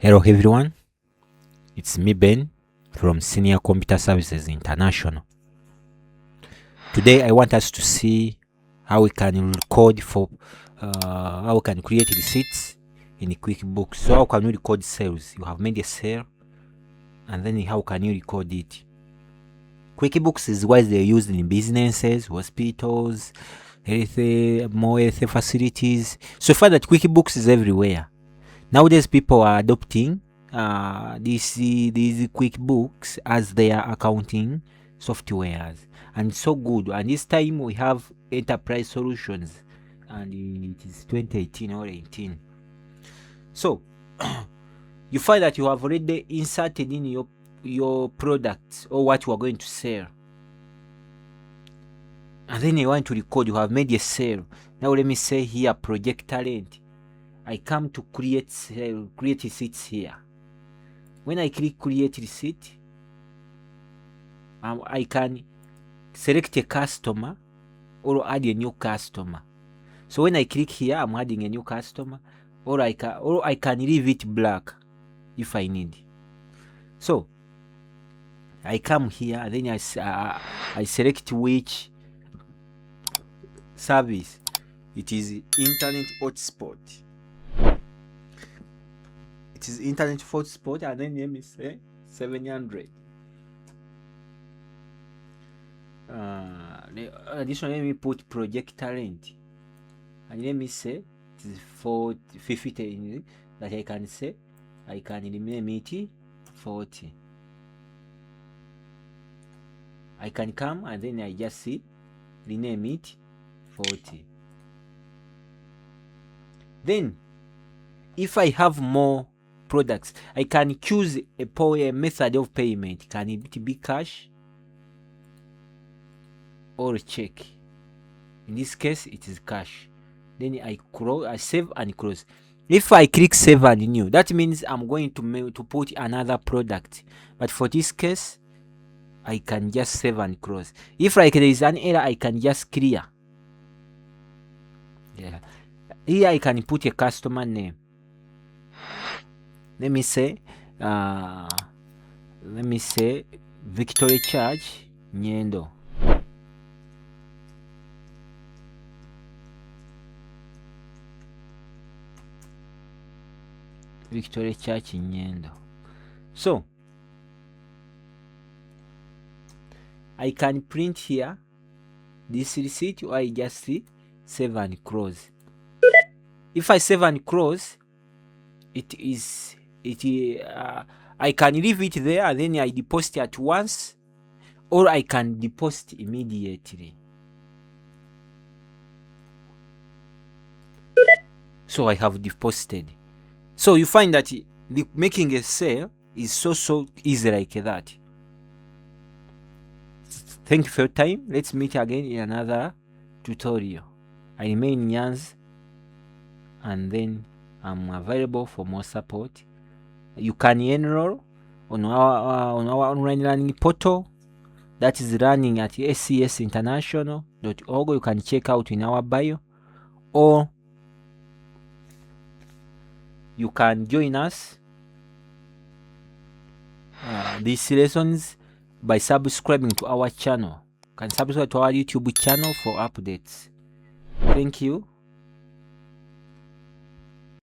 Hello everyone, it's me Ben from Senior Computer Services International. Today I want us to see how we can record how we can create receipts in QuickBooks. So how can you record sales? You have made a sale and then how can you record it? QuickBooks is widely used in businesses, hospitals, more health facilities. So far that QuickBooks is everywhere. Nowadays, people are adopting these QuickBooks as their accounting softwares, and it's so good. And this time we have enterprise solutions, and it is 2018 or 18. So you find that you have already inserted in your products or what you are going to sell, and then you want to record. You have made a sale. Now let me say here project talent. I come to create receipts here. When I click create receipt, I can select a customer or add a new customer. So when I click here, I'm adding a new customer, or I can leave it black if I need. So I come here, then I select which service. It is internet hotspot. It is internet hotspot, and then let me say 700. Additionally, let me put project talent, and let me say it is 50 that I can say. I can rename it 40. I can come and then I just see rename it 40. Then if I have more products, I can choose a method of payment. Can it be cash or check? In this case, it is cash. Then I save and close. If I click save and new, that means I'm going to put another product. But for this case, I can just save and close. If like there is an error, I can just clear. Yeah. Here I can put a customer name. Let me say Victory Church Nyendo. Victory Church Nyendo. So I can print here this receipt, or I just see save and close. If I save and close, I can leave it there and then I deposit at once, or I can deposit immediately. So I have deposited. So you find that making a sale is so easy like that. Thank you for your time. Let's meet again in another tutorial. I remain Nyans, and then I'm available for more support. You can enroll on our online learning portal that is running at scsinternational.org. You can check out in our bio, or you can join us these lessons by subscribing to our channel. You can subscribe to our YouTube channel for updates. Thank you.